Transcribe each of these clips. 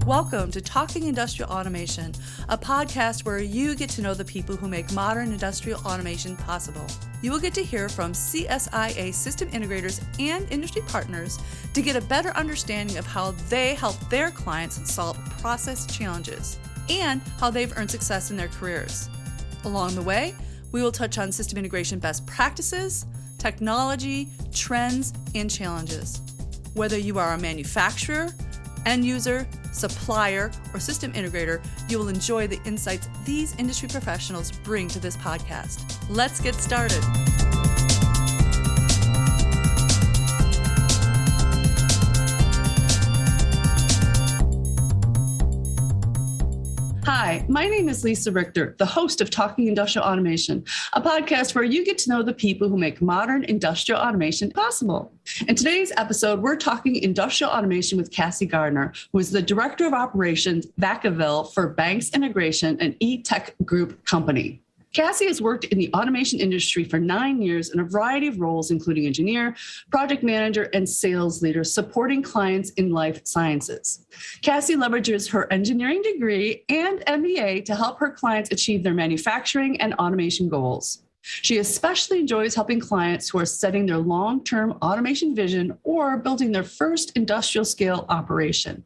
Welcome to Talking Industrial Automation, a podcast where you get to know the people who make modern industrial automation possible. You will get to hear from CSIA system integrators and industry partners to get a better understanding of how they help their clients solve process challenges and how they've earned success in their careers. Along the way, we will touch on system integration best practices, technology, trends, and challenges. Whether you are a manufacturer, end user, supplier, or system integrator, you will enjoy the insights these industry professionals bring to this podcast. Let's get started. Hi, my name is Lisa Richter, the host of Talking Industrial Automation, a podcast where you get to know the people who make modern industrial automation possible. In today's episode, we're talking industrial automation with Cassy Garner, who is the Director of Operations, Vacaville for Banks Integration, an e-tech group company. Cassy has worked in the automation industry for 9 years in a variety of roles, including engineer, project manager, and sales leader, supporting clients in life sciences. Cassy leverages her engineering degree and MBA to help her clients achieve their manufacturing and automation goals. She especially enjoys helping clients who are setting their long-term automation vision or building their first industrial scale operation.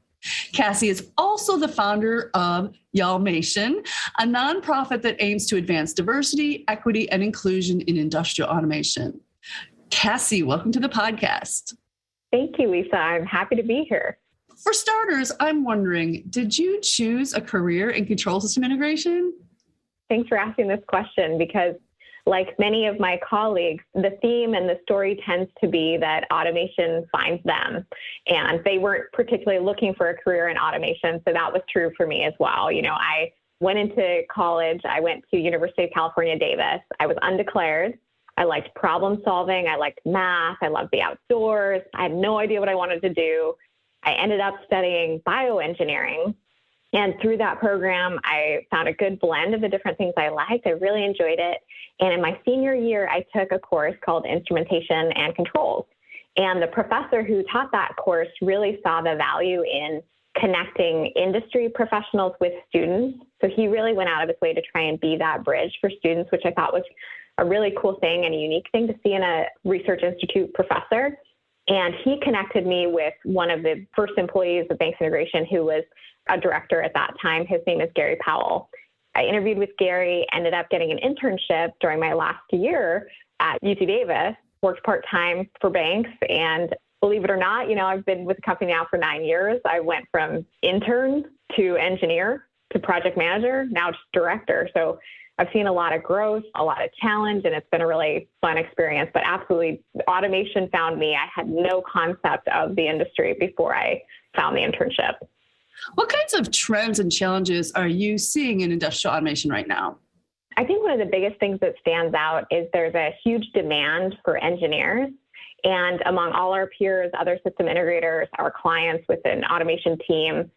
Cassy is also the founder of Y'allmation, a nonprofit that aims to advance diversity, equity, and inclusion in industrial automation. Cassy, welcome to the podcast. Thank you, Lisa. I'm happy to be here. For starters, I'm wondering, did you choose a career in control system integration? Thanks for asking this question because, like many of my colleagues, the theme and the story tends to be that automation finds them. And they weren't particularly looking for a career in automation, so that was true for me as well. You know, I went into college, I went to University of California, Davis. I was undeclared. I liked problem solving. I liked math. I loved the outdoors. I had no idea what I wanted to do. I ended up studying bioengineering. And through that program, I found a good blend of the different things I liked. I really enjoyed it. And in my senior year, I took a course called Instrumentation and Controls. And the professor who taught that course really saw the value in connecting industry professionals with students. So he really went out of his way to try and be that bridge for students, which I thought was a really cool thing and a unique thing to see in a research institute professor. And he connected me with one of the first employees of Banks Integration who was a director at that time. His name is Gary Powell. I interviewed with Gary, ended up getting an internship during my last year at UC Davis, worked part-time for Banks, and believe it or not, you know, I've been with the company now for 9 years. I went from intern to engineer to project manager, now just director. So I've seen a lot of growth, a lot of challenge, and it's been a really fun experience. But absolutely, automation found me. I had no concept of the industry before I found the internship. What kinds of trends and challenges are you seeing in industrial automation right now? I think one of the biggest things that stands out is there's a huge demand for engineers. And among all our peers, other system integrators, our clients with an automation team,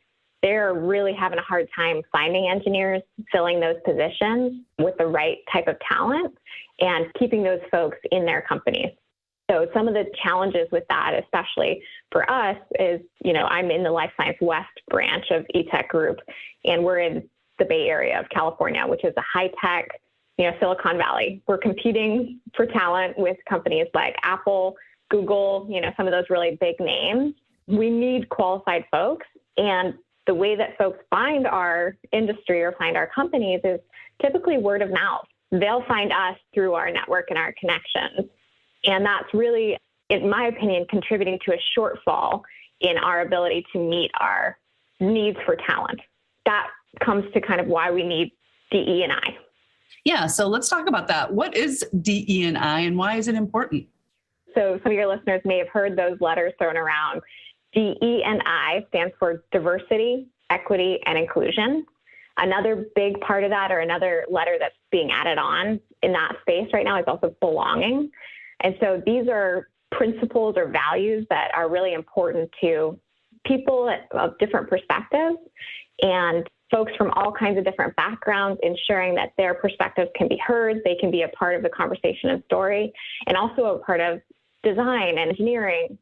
they're really having a hard time finding engineers, filling those positions with the right type of talent and keeping those folks in their companies. So some of the challenges with that, especially for us, is, you know, I'm in the Life Science West branch of e-tech group, and we're in the Bay Area of California, which is a high-tech, you know, Silicon Valley. We're competing for talent with companies like Apple, Google, you know, some of those really big names. We need qualified folks, and the way that folks find our industry or find our companies is typically word of mouth. They'll find us through our network and our connections. And that's really, in my opinion, contributing to a shortfall in our ability to meet our needs for talent. That comes to kind of why we need DE&I. Yeah, so let's talk about that. What is DE&I and why is it important? So some of your listeners may have heard those letters thrown around. DE&I stands for diversity, equity, and inclusion. Another big part of that, or another letter that's being added on in that space right now, is also belonging. And so these are principles or values that are really important to people of different perspectives and folks from all kinds of different backgrounds, ensuring that their perspectives can be heard, they can be a part of the conversation and story, and also a part of design and engineering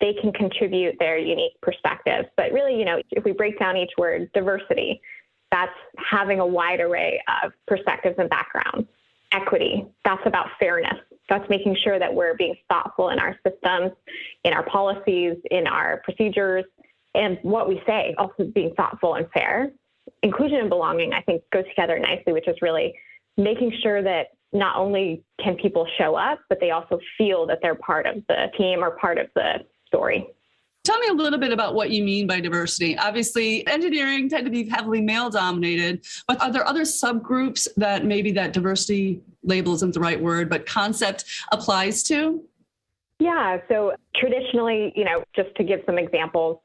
they can contribute their unique perspectives. But really, if we break down each word, diversity, that's having a wide array of perspectives and backgrounds. Equity, that's about fairness. That's making sure that we're being thoughtful in our systems, in our policies, in our procedures, and what we say, also being thoughtful and fair. Inclusion and belonging, I think, go together nicely, which is really making sure that not only can people show up, but they also feel that they're part of the team or part of the story. Tell me a little bit about what you mean by diversity. Obviously, engineering tend to be heavily male-dominated, but are there other subgroups that maybe that diversity label isn't the right word, but concept applies to? Yeah, so traditionally, just to give some examples,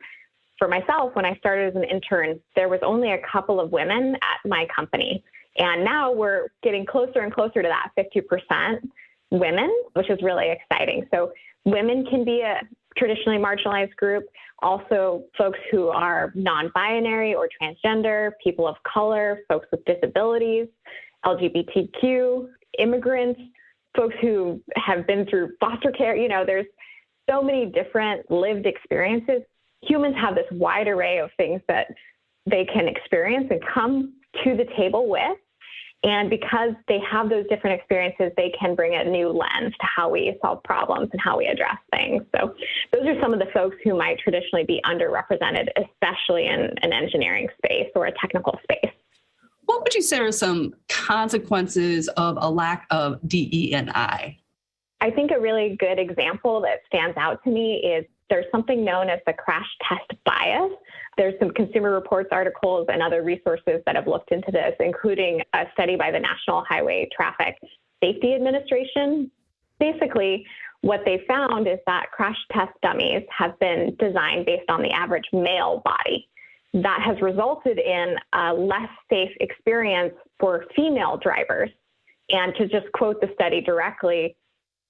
for myself, when I started as an intern, there was only a couple of women at my company. And now we're getting closer and closer to that 50% women, which is really exciting. So women can be a traditionally marginalized group. Also, folks who are non-binary or transgender, people of color, folks with disabilities, LGBTQ, immigrants, folks who have been through foster care. There's so many different lived experiences. Humans have this wide array of things that they can experience and come to the table with. And because they have those different experiences, they can bring a new lens to how we solve problems and how we address things. So those are some of the folks who might traditionally be underrepresented, especially in an engineering space or a technical space. What would you say are some consequences of a lack of DE&I? I think a really good example that stands out to me is there's something known as the crash test bias. There's some Consumer Reports articles and other resources that have looked into this, including a study by the National Highway Traffic Safety Administration. Basically, what they found is that crash test dummies have been designed based on the average male body. That has resulted in a less safe experience for female drivers. And to just quote the study directly,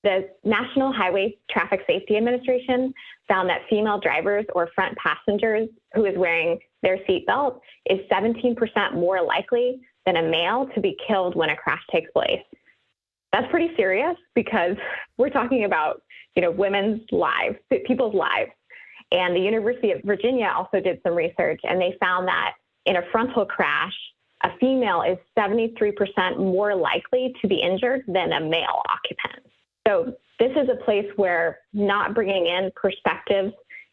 the National Highway Traffic Safety Administration found that female drivers or front passengers who is wearing their seatbelt is 17% more likely than a male to be killed when a crash takes place. That's pretty serious because we're talking about, women's lives, people's lives. And the University of Virginia also did some research, and they found that in a frontal crash, a female is 73% more likely to be injured than a male occupant. So this is a place where not bringing in perspectives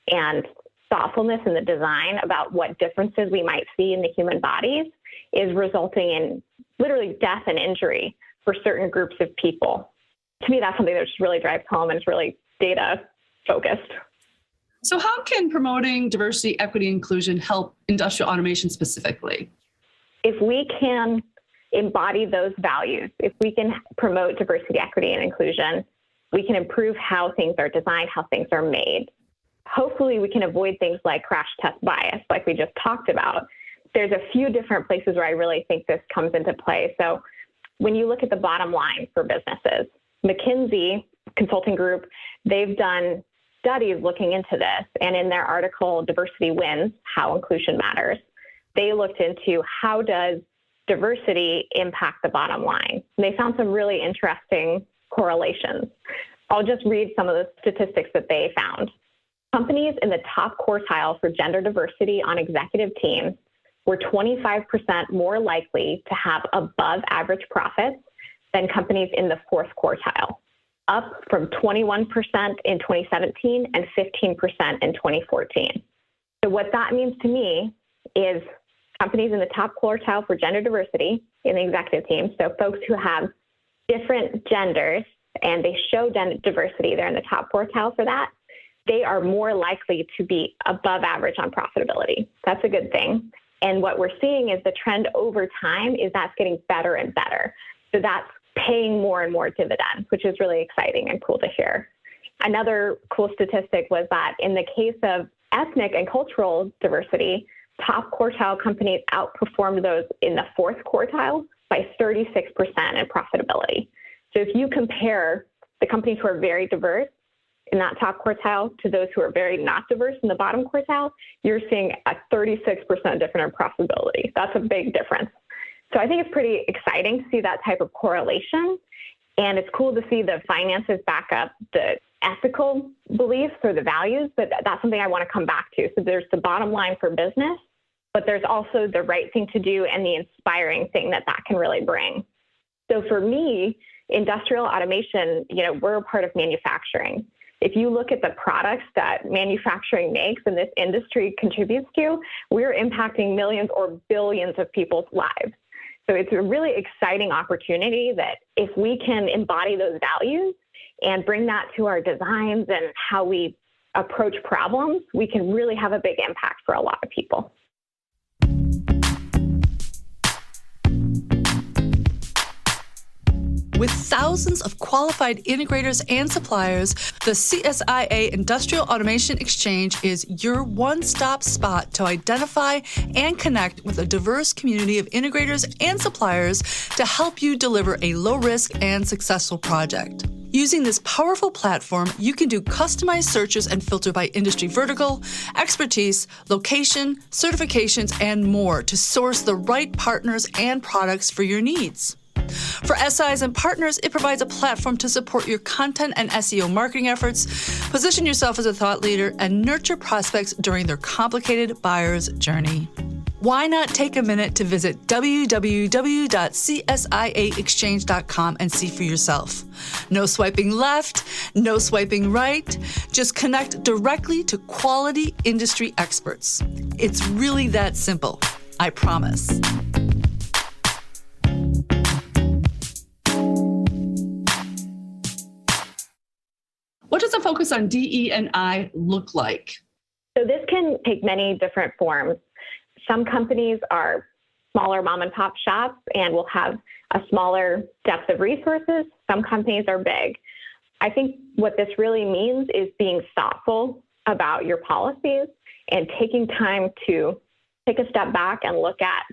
and thoughtfulness in the design about what differences we might see in the human bodies is resulting in literally death and injury for certain groups of people. To me, that's something that just really drives home and is really data focused. So how can promoting diversity, equity, inclusion help industrial automation specifically? If we can embody those values, if we can promote diversity, equity, and inclusion, we can improve how things are designed, how things are made. Hopefully, we can avoid things like crash test bias, like we just talked about. There's a few different places where I really think this comes into play. So when you look at the bottom line for businesses, McKinsey Consulting Group, they've done studies looking into this. And in their article, Diversity Wins, How Inclusion Matters, they looked into how does diversity impact the bottom line. And they found some really interesting correlations. I'll just read some of the statistics that they found. Companies in the top quartile for gender diversity on executive teams were 25% more likely to have above average profits than companies in the fourth quartile, up from 21% in 2017 and 15% in 2014. So what that means to me is companies in the top quartile for gender diversity in the executive team, so folks who have different genders and they show diversity, they're in the top quartile for that, they are more likely to be above average on profitability. That's a good thing. And what we're seeing is the trend over time is that's getting better and better. So that's paying more and more dividends, which is really exciting and cool to hear. Another cool statistic was that in the case of ethnic and cultural diversity, top quartile companies outperformed those in the fourth quartile by 36% in profitability. So if you compare the companies who are very diverse in that top quartile to those who are very not diverse in the bottom quartile, you're seeing a 36% difference in profitability. That's a big difference. So I think it's pretty exciting to see that type of correlation. And it's cool to see the finances back up the ethical beliefs or the values, but that's something I want to come back to. So there's the bottom line for business, but there's also the right thing to do and the inspiring thing that can really bring. So for me, industrial automation, we're a part of manufacturing. If you look at the products that manufacturing makes and this industry contributes to, we're impacting millions or billions of people's lives. So it's a really exciting opportunity that if we can embody those values and bring that to our designs and how we approach problems, we can really have a big impact for a lot of people. With thousands of qualified integrators and suppliers, the CSIA Industrial Automation Exchange is your one-stop spot to identify and connect with a diverse community of integrators and suppliers to help you deliver a low-risk and successful project. Using this powerful platform, you can do customized searches and filter by industry vertical, expertise, location, certifications, and more to source the right partners and products for your needs. For SIs and partners, it provides a platform to support your content and SEO marketing efforts, position yourself as a thought leader, and nurture prospects during their complicated buyer's journey. Why not take a minute to visit www.csiaexchange.com and see for yourself? No swiping left, no swiping right. Just connect directly to quality industry experts. It's really that simple, I promise. What does a focus on DE&I look like? So this can take many different forms. Some companies are smaller mom and pop shops and will have a smaller depth of resources. Some companies are big. I think what this really means is being thoughtful about your policies and taking time to take a step back and look at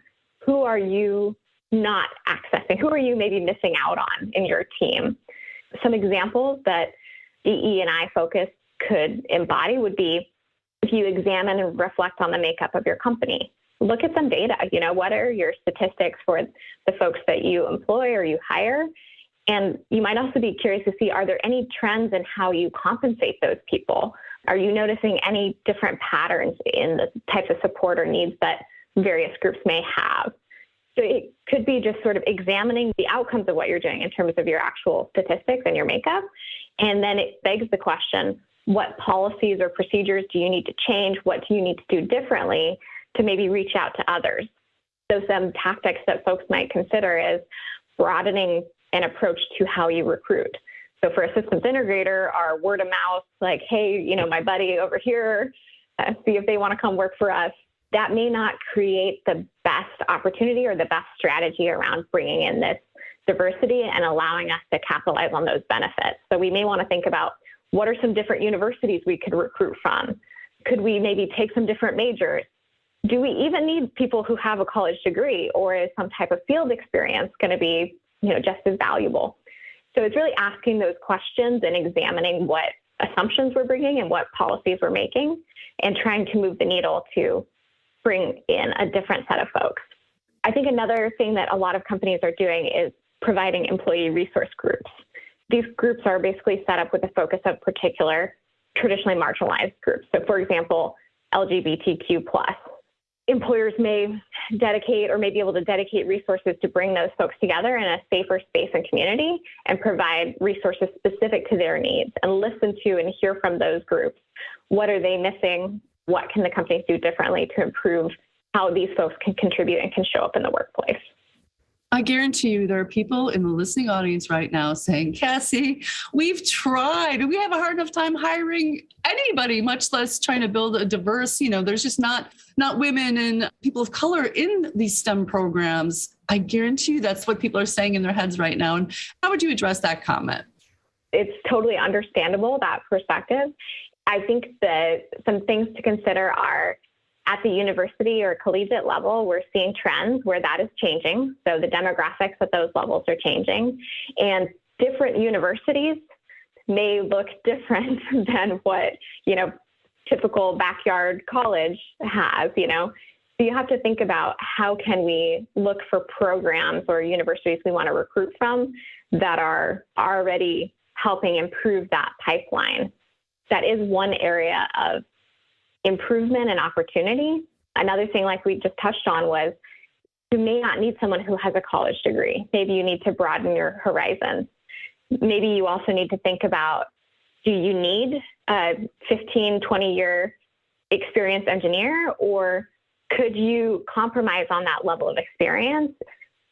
who are you not accessing? Who are you maybe missing out on in your team? Some examples that DE&I focus could embody would be if you examine and reflect on the makeup of your company. Look at some data. What are your statistics for the folks that you employ or you hire? And you might also be curious to see, are there any trends in how you compensate those people? Are you noticing any different patterns in the types of support or needs that various groups may have? So it could be just sort of examining the outcomes of what you're doing in terms of your actual statistics and your makeup. And then it begs the question, what policies or procedures do you need to change? What do you need to do differently to maybe reach out to others? So some tactics that folks might consider is broadening an approach to how you recruit. So for a systems integrator, our word of mouth, like, hey, my buddy over here, see if they want to come work for us. That may not create the best opportunity or the best strategy around bringing in this diversity and allowing us to capitalize on those benefits. So we may want to think about what are some different universities we could recruit from? Could we maybe take some different majors? Do we even need people who have a college degree, or is some type of field experience going to be, just as valuable? So it's really asking those questions and examining what assumptions we're bringing and what policies we're making and trying to move the needle to bring in a different set of folks. I think another thing that a lot of companies are doing is providing employee resource groups. These groups are basically set up with a focus of particular traditionally marginalized groups. So for example, LGBTQ+. Employers may dedicate or may be able to dedicate resources to bring those folks together in a safer space and community and provide resources specific to their needs and listen to and hear from those groups. What are they missing? What can the companies do differently to improve how these folks can contribute and can show up in the workplace? I guarantee you there are people in the listening audience right now saying, Cassy, we've tried. We have a hard enough time hiring anybody, much less trying to build a diverse, there's just not women and people of color in these STEM programs. I guarantee you that's what people are saying in their heads right now. And how would you address that comment? It's totally understandable, that perspective. I think that some things to consider are at the university or collegiate level, we're seeing trends where that is changing. So the demographics at those levels are changing. And different universities may look different than what, typical backyard college has, So you have to think about how can we look for programs or universities we want to recruit from that are already helping improve that pipeline. That is one area of improvement and opportunity. Another thing, like we just touched on, was you may not need someone who has a college degree. Maybe you need to broaden your horizons. Maybe you also need to think about, do you need a 15, 20-year experienced engineer, or could you compromise on that level of experience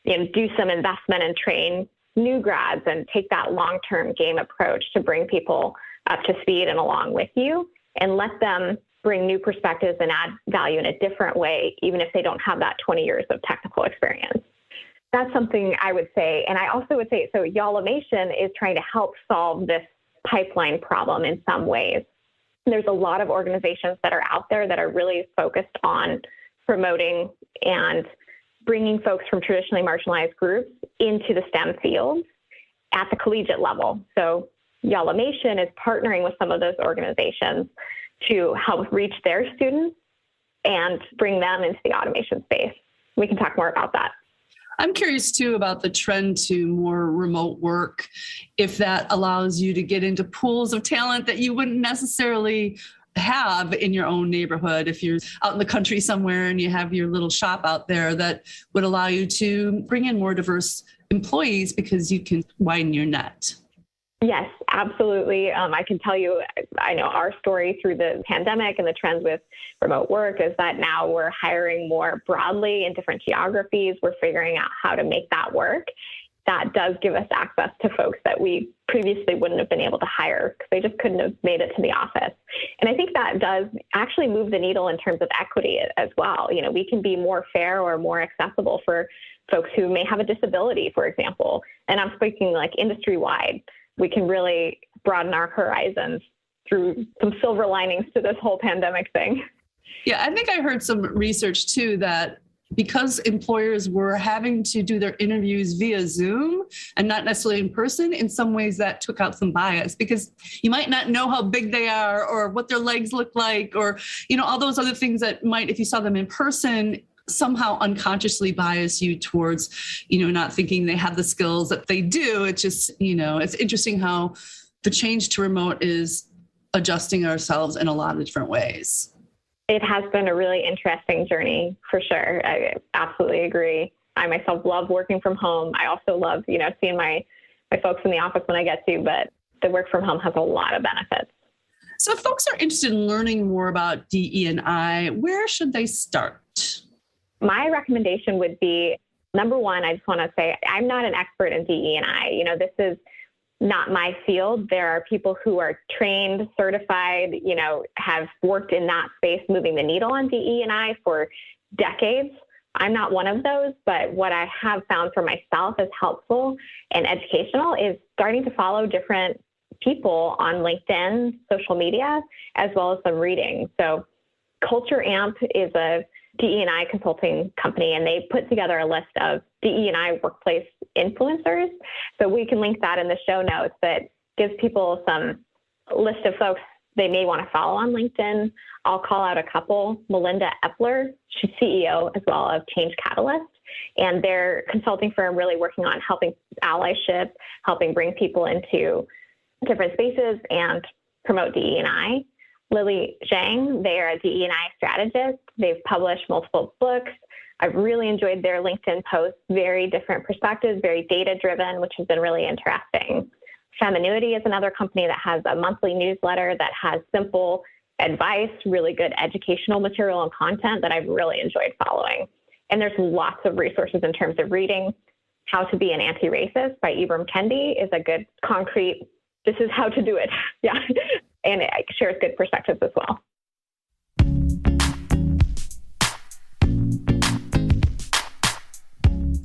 and do some investment and train new grads and take that long-term game approach to bring people up to speed and along with you and let them bring new perspectives and add value in a different way, even if they don't have that 20 years of technical experience. That's something I would say. And I also would say, so Y'allamation is trying to help solve this pipeline problem in some ways. There's a lot of organizations that are out there that are really focused on promoting and bringing folks from traditionally marginalized groups into the STEM fields at the collegiate level. So Y'allamation is partnering with some of those organizations to help reach their students and bring them into the automation space. We can talk more about that. I'm curious too about the trend to more remote work, if that allows you to get into pools of talent that you wouldn't necessarily have in your own neighborhood. If you're out in the country somewhere and you have your little shop out there, that would allow you to bring in more diverse employees because you can widen your net. Yes, absolutely. I can tell you, I know our story through the pandemic and the trends with remote work is that now we're hiring more broadly in different geographies. We're figuring out how to make that work. That does give us access to folks that we previously wouldn't have been able to hire because they just couldn't have made it to the office. And I think that does actually move the needle in terms of equity as well. You know, we can be more fair or more accessible for folks who may have a disability, for example. And I'm speaking like industry-wide. We can really broaden our horizons through some silver linings to this whole pandemic thing. Yeah, I think I heard some research too that because employers were having to do their interviews via Zoom and not necessarily in person, in some ways that took out some bias because you might not know how big they are or what their legs look like or, you know, all those other things that might, if you saw them in person, somehow unconsciously bias you towards, you know, not thinking they have the skills that they do. It's just, you know, it's interesting how the change to remote is adjusting ourselves in a lot of different ways. It has been a really interesting journey for sure. I absolutely agree. I myself love working from home. I also love, you know, seeing my folks in the office when I get to, but the work from home has a lot of benefits. So if folks are interested in learning more about DE&I, where should they start? My recommendation would be, number one, I just want to say I'm not an expert in DE&I. You know, this is not my field. There are people who are trained, certified, you know, have worked in that space, moving the needle on DE&I for decades. I'm not one of those, but what I have found for myself is helpful and educational is starting to follow different people on LinkedIn, social media, as well as some reading. So CultureAmp is a DE&I consulting company, and they put together a list of DE&I workplace influencers. So we can link that in the show notes that gives people some list of folks they may want to follow on LinkedIn. I'll call out a couple. Melinda Epler, she's CEO as well of Change Catalyst, and their consulting firm really working on helping allyship, helping bring people into different spaces and promote DE&I. Lily Zhang, they are a DE&I strategist. They've published multiple books. I've really enjoyed their LinkedIn posts, very different perspectives, very data-driven, which has been really interesting. Feminuity is another company that has a monthly newsletter that has simple advice, really good educational material and content that I've really enjoyed following. And there's lots of resources in terms of reading. How to Be an Anti-Racist by Ibram Kendi is a good concrete, this is how to do it. Yeah. And it shares good perspectives as well.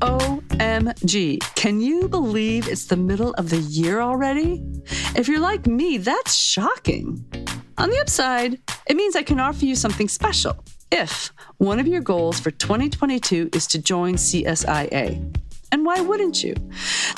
OMG, can you believe it's the middle of the year already? If you're like me, that's shocking. On the upside, it means I can offer you something special if one of your goals for 2022 is to join CSIA. And why wouldn't you?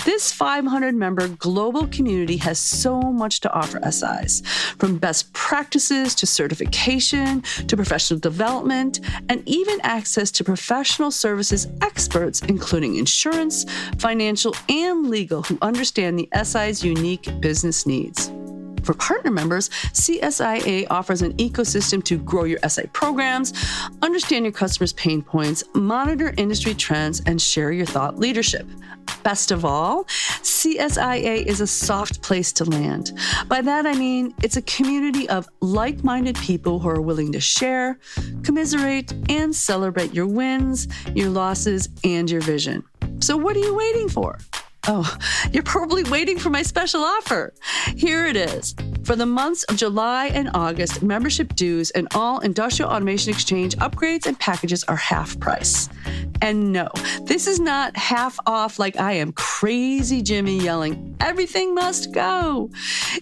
This 500-member global community has so much to offer SIs, from best practices to certification to professional development, and even access to professional services experts, including insurance, financial, and legal, who understand the SI's unique business needs. For partner members, CSIA offers an ecosystem to grow your SI programs, understand your customers' pain points, monitor industry trends, and share your thought leadership. Best of all, CSIA is a soft place to land. By that, I mean it's a community of like-minded people who are willing to share, commiserate, and celebrate your wins, your losses, and your vision. So what are you waiting for? Oh, you're probably waiting for my special offer. Here it is. For the months of July and August, membership dues and all Industrial Automation Exchange upgrades and packages are half price. And no, this is not half off like I am crazy Jimmy yelling, everything must go.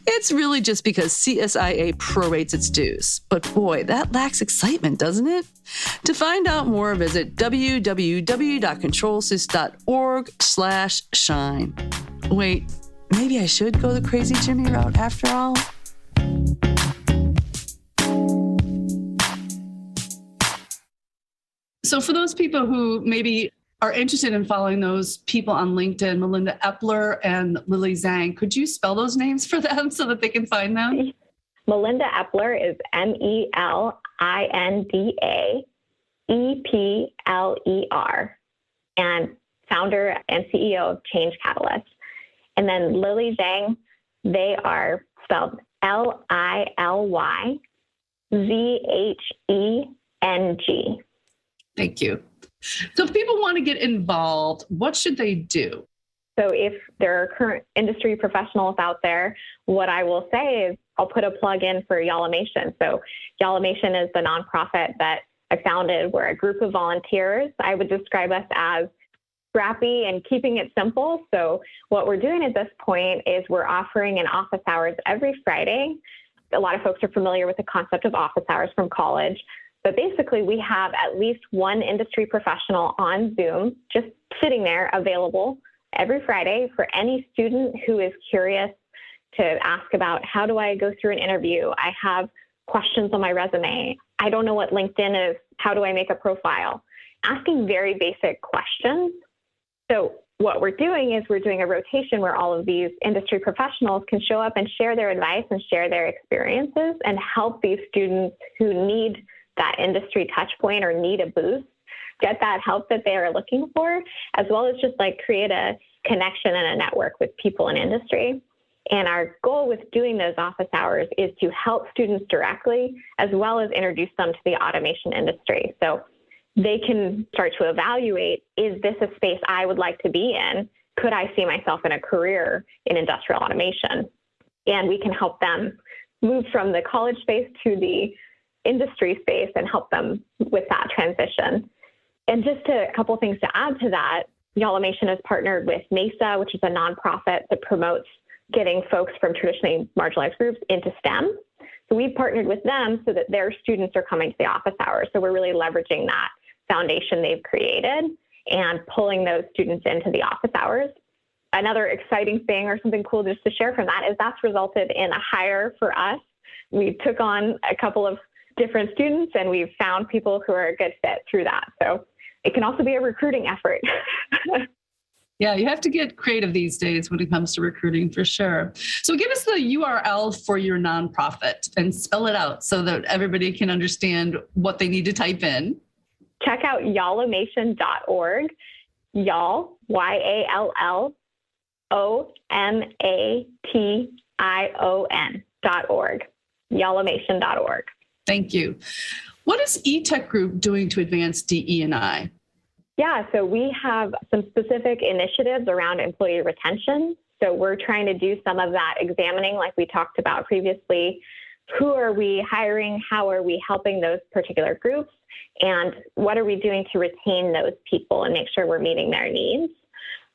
It's really just because CSIA prorates its dues. But boy, that lacks excitement, doesn't it? To find out more, visit www.controlsys.org/shine. Wait, maybe I should go the crazy Jimmy route after all? So for those people who maybe are interested in following those people on LinkedIn, Melinda Epler and Lily Zhang, could you spell those names for them so that they can find them? Melinda Epler is MELINDAEPLER, and founder and CEO of Change Catalyst. And then Lily Zhang, they are spelled LILYZHENG. Thank you. So if people want to get involved, what should they do? So if there are current industry professionals out there, what I will say is I'll put a plug in for Y'allamation. So Y'allamation is the nonprofit that I founded. We're a group of volunteers. I would describe us as scrappy and keeping it simple. So what we're doing at this point is we're offering an office hours every Friday. A lot of folks are familiar with the concept of office hours from college. But basically, we have at least one industry professional on Zoom, just sitting there available every Friday for any student who is curious to ask about, how do I go through an interview? I have questions on my resume. I don't know what LinkedIn is. How do I make a profile? Asking very basic questions. So what we're doing is we're doing a rotation where all of these industry professionals can show up and share their advice and share their experiences and help these students who need that industry touch point or need a boost, get that help that they are looking for, as well as just like create a connection and a network with people in industry. And our goal with doing those office hours is to help students directly, as well as introduce them to the automation industry. So they can start to evaluate, is this a space I would like to be in? Could I see myself in a career in industrial automation? And we can help them move from the college space to the industry space and help them with that transition. And just a couple things to add to that, Y'allamation has partnered with MESA, which is a nonprofit that promotes getting folks from traditionally marginalized groups into STEM. So we've partnered with them so that their students are coming to the office hours. So we're really leveraging that foundation they've created and pulling those students into the office hours. Another exciting thing or something cool just to share from that is that's resulted in a hire for us. We took on a couple of different students and we've found people who are a good fit through that. So it can also be a recruiting effort. Yeah, you have to get creative these days when it comes to recruiting for sure. So give us the URL for your nonprofit and spell it out so that everybody can understand what they need to type in. Check out y'allamation.org, y'all, YALLOMATION.org, y'allamation.org. Thank you. What is eTech Group doing to advance DE&I? Yeah, so we have some specific initiatives around employee retention. So we're trying to do some of that examining, like we talked about previously. Who are we hiring? How are we helping those particular groups? And what are we doing to retain those people and make sure we're meeting their needs?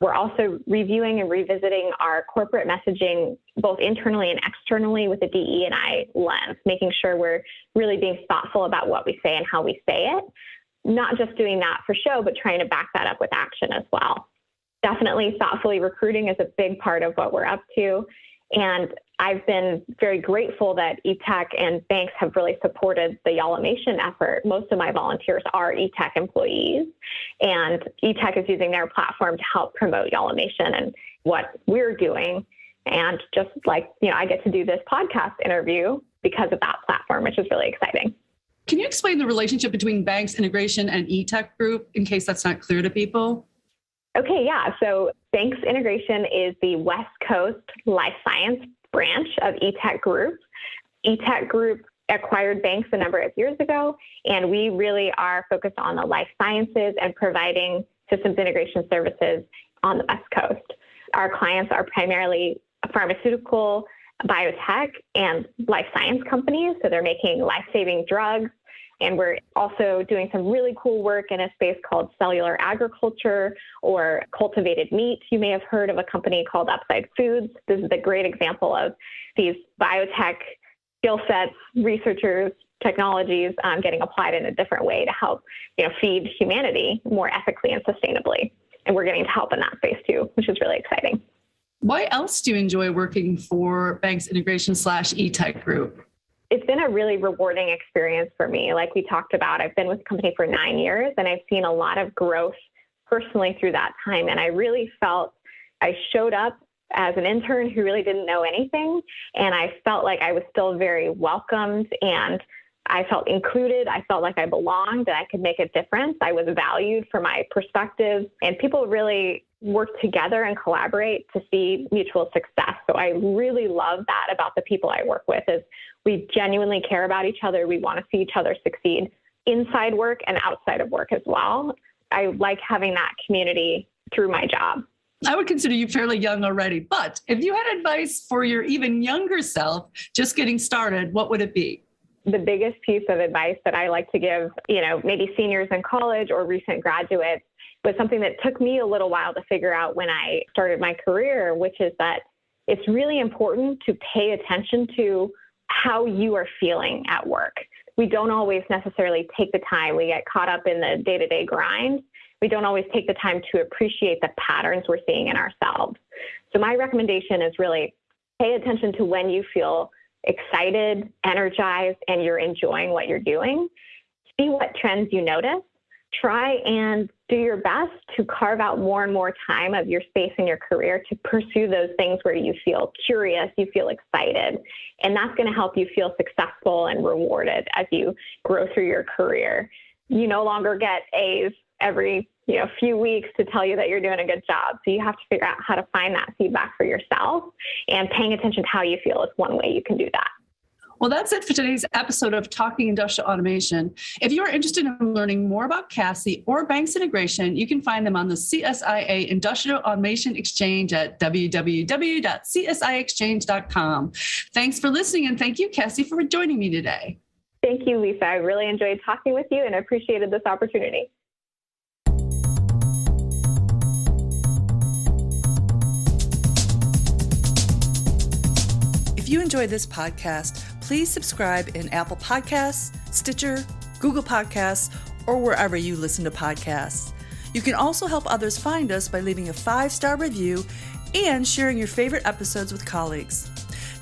We're also reviewing and revisiting our corporate messaging, both internally and externally with the DE&I lens, making sure we're really being thoughtful about what we say and how we say it. Not just doing that for show, but trying to back that up with action as well. definitely thoughtfully recruiting is a big part of what we're up to. And I've been very grateful that eTech and banks have really supported the Y'allamation effort. Most of my volunteers are eTech employees, and eTech is using their platform to help promote Y'allamation and what we're doing. And just like, I get to do this podcast interview because of that platform, which is really exciting. Can you explain the relationship between Banks Integration and eTech Group in case that's not clear to people? Okay, yeah. So Banks Integration is the West Coast life science branch of eTech Group. eTech Group acquired Banks a number of years ago, and we really are focused on the life sciences and providing systems integration services on the West Coast. Our clients are primarily pharmaceutical, biotech, and life science companies. So they're making life-saving drugs. And we're also doing some really cool work in a space called cellular agriculture or cultivated meat. You may have heard of a company called Upside Foods. This is a great example of these biotech skill sets, researchers, technologies getting applied in a different way to help feed humanity more ethically and sustainably. And we're getting to help in that space too, which is really exciting. Why else do you enjoy working for Banks Integration / eTech Group? It's been a really rewarding experience for me. Like we talked about, I've been with the company for 9 years, and I've seen a lot of growth personally through that time. And I really felt I showed up as an intern who really didn't know anything, and I felt like I was still very welcomed, and I felt included. I felt like I belonged, that I could make a difference. I was valued for my perspectives, and people really work together and collaborate to see mutual success. So I really love that about the people I work with is we genuinely care about each other. We want to see each other succeed inside work and outside of work as well. I like having that community through my job. I would consider you fairly young already, but if you had advice for your even younger self just getting started, what would it be? The biggest piece of advice that I like to give, maybe seniors in college or recent graduates was something that took me a little while to figure out when I started my career, which is that it's really important to pay attention to how you are feeling at work. We don't always necessarily take the time. We get caught up in the day-to-day grind. We don't always take the time to appreciate the patterns we're seeing in ourselves. So my recommendation is really pay attention to when you feel excited, energized, and you're enjoying what you're doing. See what trends you notice. Try and do your best to carve out more and more time of your space in your career to pursue those things where you feel curious, you feel excited, and that's going to help you feel successful and rewarded as you grow through your career. You no longer get A's every few weeks to tell you that you're doing a good job. So you have to figure out how to find that feedback for yourself, and paying attention to how you feel is one way you can do that. Well, that's it for today's episode of Talking Industrial Automation. If you are interested in learning more about Cassy or Banks Integration, you can find them on the CSIA Industrial Automation Exchange at www.csiexchange.com. Thanks for listening, and thank you, Cassy, for joining me today. Thank you, Lisa. I really enjoyed talking with you and appreciated this opportunity. If you enjoyed this podcast, please subscribe in Apple Podcasts, Stitcher, Google Podcasts, or wherever you listen to podcasts. You can also help others find us by leaving a 5-star review and sharing your favorite episodes with colleagues.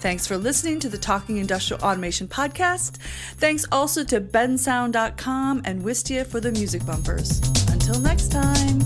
Thanks for listening to the Talking Industrial Automation podcast. Thanks also to bensound.com and Wistia for the music bumpers. Until next time.